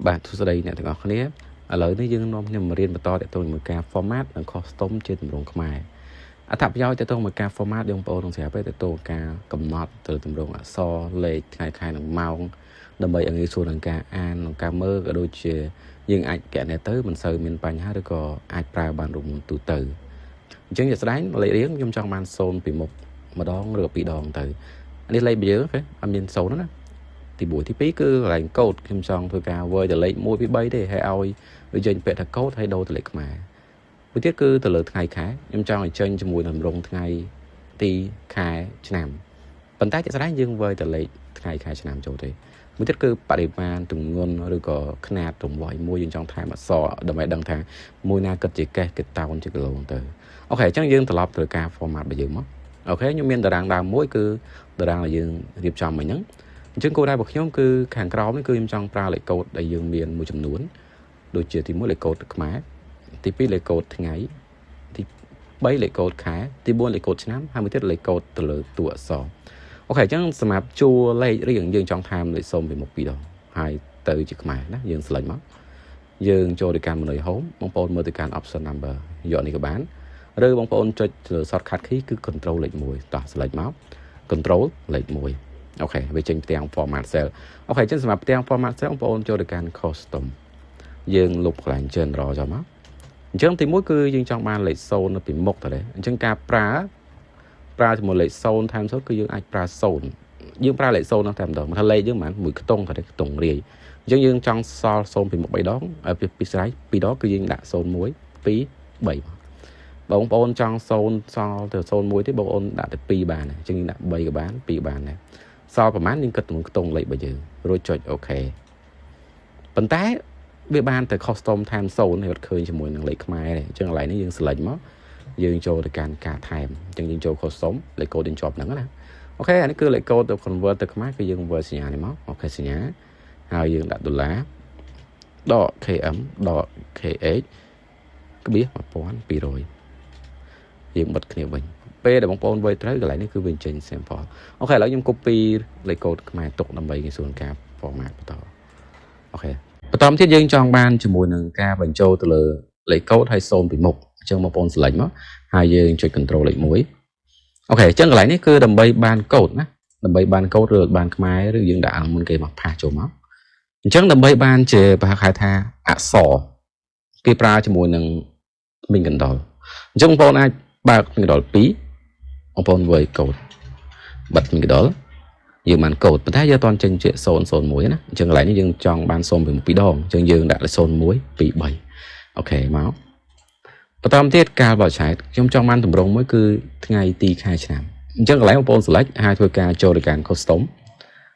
បាទទស្សនវិជ្ជាអ្នកទាំងអស់គ្នាឥឡូវនេះយើងនាំគ្នាមករៀនបន្តទៅនឹងការ format និង custom ជាទម្រង់ខ្មែរអត្ថប្រយោជន៍ទៅនឹងការ format យើងបងប្អូននឹងស្រាប់ទៅការកំណត់ទៅទម្រង់អក្សរលេខថ្ងៃខែនិងម៉ោងដើម្បីឲ្យងាយស្រួលក្នុងការអាននិងការមើលក៏ដូចជាយើងអាចកែណែទៅមិនសូវមានបញ្ហាឬក៏អាចប្រើបានរំទូទៅអញ្ចឹងជាស្ដែងលេខរៀងខ្ញុំចង់បាន0ពីមុខម្ដងឬពីរដងទៅនេះលេខយើងគេអត់មាន0ណាទី1ទី2គឺកន្លែងកូដខ្ញុំចង់ធ្វើការវើទៅលេខ1 2 3ទេហើយឲ្យវាចេញពាក្យថាកូដហើយដូរទៅលេខខ្មែរមួយទៀតគឺទៅលើថ្ងៃខែខ្ញុំចង់ឲ្យចេញជាមួយនឹងរងថ្ងៃទីខែឆ្នាំប៉ុន្តែជាស្ដែងយើងវើទៅលេខថ្ងៃខែឆ្នាំចូលទេមួយទៀតគឺបរិមាណទម្ងន់ឬក៏ຂະຫນាតរង្វាយមួយយើងចង់ថែមអក្សរដើម្បីដឹងថាមួយណាគិតជាកេសគិតតោនជាគីឡូទៅអូខេអញ្ចឹងយើងត្រឡប់ទៅការ format របស់យើងមកអូខេខ្ញុំមានតារាងដើមមួយគឺតារាងដែលយើងរៀបចំមិញហ្នឹងអញ្ចឹងគោលដៅរបស់ខ្ញុំគឺខាងក្រោមនេះគឺខ្ញុំចង់ប្រើលេខកូដដែលយើងមានមួយចំនួនដូចជាទី1លេខកូដខ្មែរទី2លេខកូដថ្ងៃទី3លេខកូដខែទី4លេខកូដឆ្នាំហើយមួយទៀតលេខកូដទៅលើតួអក្សរអូខេអញ្ចឹងសម្រាប់ជួរលេខរៀងយើងចង់ថែមលេខ0ពីមុខ2ដងហើយទៅជាខ្មែរណាយើងselectមកយើងចូលទៅកាន់ menu home បងប្អូនមើលទៅកាន់ option number យកនេះក៏បានឬបងប្អូនចុចលើ shortcut key គឺ control លេខ1តោះ select មក control លេខ1អូខេវាចេញផ្ទាំង format cell អូខេអញ្ចឹងសម្រាប់ផ្ទាំង format cell បងប្អូនចូលទៅកាន់ custom យើងលុបកន្លែង general ចូលមកអញ្ចឹងទី1គឺយើងចង់បានលេខ0នៅពីមុខតើអញ្ចឹងការប្រើជាមួយលេខ0ថែម0គឺយើងអាចប្រើ0យើងប្រើលេខ0នោះតែម្ដងមកថាលេខយើងមិនមួយខ្ទង់តែខ្ទង់រាយអញ្ចឹងយើងចង់សល់0ពីមុខ3ដងហើយពីស្រ័យ2ដងគឺយើងដាក់0 1 2 3បងប្អូនចង់0សល់ទៅ01ទេបងប្អូនដាក់ទៅ2បានអញ្ចឹងយើងដាក់3ក៏បាន2បានដែរសល់ប្រហែលយើងគិតក្នុងខ្ទង់លេខរបស់យើងរួចចុចអូខេប៉ុន្តែវាបានតែ custom ថែម0ហើយអត់ឃើញជាមួយនឹងលេខខ្មែរទេអញ្ចឹងកន្លែងនេះយើង select មកយើងចូលទៅកាន់ការថែមអញ្ចឹងយើងចូល custom លេខកូដយើងជាប់ហ្នឹងណាអូខេអានេះគឺលេខកូដទៅ convert ទៅខ្មែរគឺយើង convert សញ្ញានេះមកអូខេសញ្ញាហើយយើងដាក់ដុល្លារដក km ដក kh ក្បៀស1200យើងបិទគ្នាវិញពេលដែលបងប្អូនវិយត្រូវកន្លែងនេះគឺវាចេញ sample អូខេឥឡូវខ្ញុំ copy លេខកូដខ្មែរទុកដើម្បីងាយស្រួលការ format បន្តអូខេបន្តទៀតយើងចង់បានជាមួយនឹងការបញ្ចូលទៅលើលេខកូដហើយ0ពីមុខអញ្ចឹងបងប្អូន select មកហើយយើងចុច control លេខ1អូខេអញ្ចឹងកន្លែងនេះគឺដើម្បីបានកូដណាដើម្បីបានកូដឬបានខ្មែរឬយើងដាក់មុនគេមកផាសចូលមកអញ្ចឹងដើម្បីបានជាប្រហែលថាអក្សរគេប្រើជាមួយនឹង មីងកណ្ដុរអញ្ចឹងបងប្អូនអាចបើកមីងកណ្ដុរ2បងប្អូនវើយកូដបិទមីងកណ្ដុរយើងបានកូដប៉ុន្តែយើងអត់ចេញជា001ណាអញ្ចឹងកន្លែងនេះយើងចង់បាន0ពី2ដងអញ្ចឹងយើងដាក់01 2 3អូខេមកបន្តទៀតការបោះឆ្នោតខ្ញុំចង់បានតម្រងមួយគឺថ្ងៃទីខែឆ្នាំអញ្ចឹងកន្លែងបងប្អូន select ហើយធ្វើការចូលទៅកាន់ custom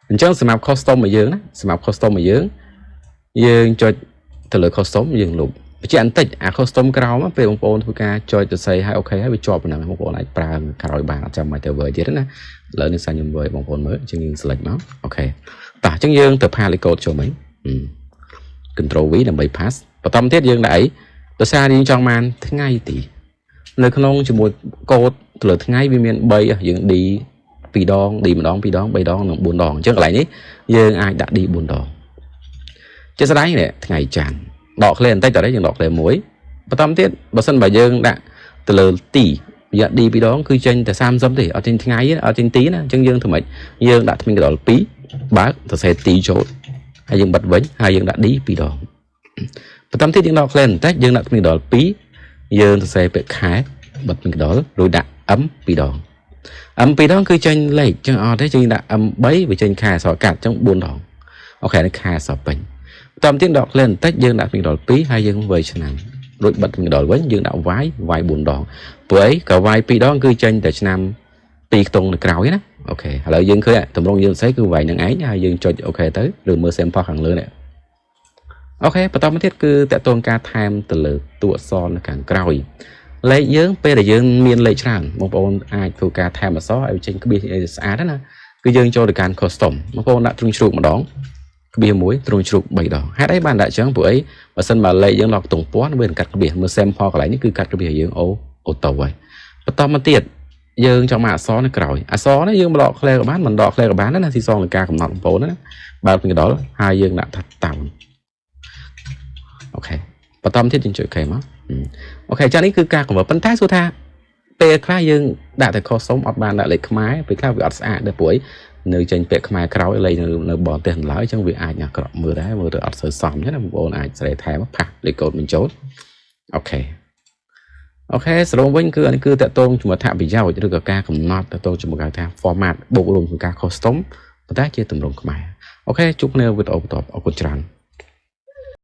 អញ្ចឹងសម្រាប់ custom របស់យើងណាសម្រាប់ custom របស់យើងចុចទៅលើ custom យើងលុបបញ្ជាក់បន្តិចអា custom ក្រោមពេលបងប្អូនធ្វើការចុចទៅសេហើយអូខេហើយវាជាប់ប៉ុណ្ណឹងបងប្អូនអាចប្រើក្រោយបានអត់ចាំបាច់ទៅ word ទៀតណាឥឡូវនេះសាញខ្ញុំ word បងប្អូនមើលអញ្ចឹងយើង select មកអូខេតោះអញ្ចឹងយើងទៅ pass លេខកូដចូលមិញ control V ដើម្បី pass បន្តទៀតយើងដាក់អីដោយសារយើងចង់បានថ្ងៃទីនៅក្នុងជាមួយកូដទៅលើថ្ងៃវាមាន3យើង D 2ដង D ម្ដង2ដង3ដងនិង4ដងអញ្ចឹងកន្លែងនេះយើងអាចដាក់ D 4ដងជាស្ដែងនេះថ្ងៃច័ន្ទដក clear បន្តិចតើយើងដក clear មួយបន្តទៀតបើសិនបើយើងដាក់ទៅលើទីរយៈ D 2ដងគឺចេញតែ30ទេអត់ចេញថ្ងៃទេអត់ចេញទីណាអញ្ចឹងយើងធ្វើម៉េចយើងដាក់ថ្មីកណ្ដុរ2បើកសរសេរទីចូលហើយយើងបិទវិញហើយយើងដាក់ D 2ដងបន្តទៀតយើងដក clear បន្តិចយើងដាក់ថ្មីកណ្ដុរ2យើងសរសេរពាក្យខែបិទថ្មីកណ្ដុររួចដាក់ M 2ដង M 2ដងគឺចេញលេខអញ្ចឹងអត់ទេយើងដាក់ M 3វាចេញខែអក្សរកាត់អញ្ចឹង4ដងអូខេនេះខែអក្សរពេញបន្តទៀតដក clear បន្តិចយើងដាក់ថ្មីកណ្ដុរ2ហើយយើងវាយឆ្នាំរួចបិទថ្មីកណ្ដុរវិញយើងដាក់ Y 4ដងព្រោះអីក៏ Y 2ដងគឺចេញតែឆ្នាំ2ខ្ទង់នៅក្រោយណាអូខេឥឡូវយើងឃើញតម្រងយើងស្អីគឺ Y នឹងឯងហើយយើងចុចអូខេទៅឬមើល sample ខាងលើនេះអូខេបន្តមកទៀតគឺតកតងការថែមទៅលើតួអក្សរនៅខាងក្រោយលេខយើងពេលដែលយើងមានលេខច្រើនបងប្អូនអាចធ្វើការថែមអក្សរឲ្យចេញក្បៀសស្អាតណាគឺយើងចូលទៅកាន់ custom បងប្អូនដាក់ទ្រង់ជ្រូកម្ដងក្បៀសមួយទ្រង់ជ្រូក3ដងហេតុអីបានដាក់អញ្ចឹងព្រោះអីបើសិនបើលេខយើងឡកខ្ទង់ពាន់វានឹងកាត់ក្បៀសមើល sample កន្លែងនេះគឺកាត់ក្បៀសយើងអូតូហើយបន្តមកទៀតយើងចង់មកអក្សរនៅក្រោយអក្សរនេះយើងមកដក clear ក៏បានមិនដក clear ក៏បានណាទីសងនឹងការកំណត់បងប្អូនណាបើកពីកណ្ដុរហើយយើងដាក់ថាតោន បតំទៀតយើងជួយខេមកអូខេចានេះគឺការ convert ប៉ុន្តែសួរថាពេលខ្លះយើងដាក់តែ custom អត់បានដាក់លេខខ្មែរពេលខ្លះវាអត់ស្អាតដែរព្រោះនៅចេញពាក្យខ្មែរក្រោយលេខនៅបរទេសឡើយអញ្ចឹងវាអាចអាក្រក់មើលដែរមើលទៅអត់សូវសមអញ្ចឹងណាបងប្អូនអាចស្រែថែមផាសលេខកូដបញ្ចូលអូខេសរុបវិញគឺអានេះគឺតកតងជាមួយថាប្រយោជន៍ឬក៏ការកំណត់តកតងជាមួយការថា format បូករួមជាមួយការ custom ប៉ុន្តែជាទម្រង់ខ្មែរអូខេជួបគ្នាវីដេអូបន្តអរគុណច្រើន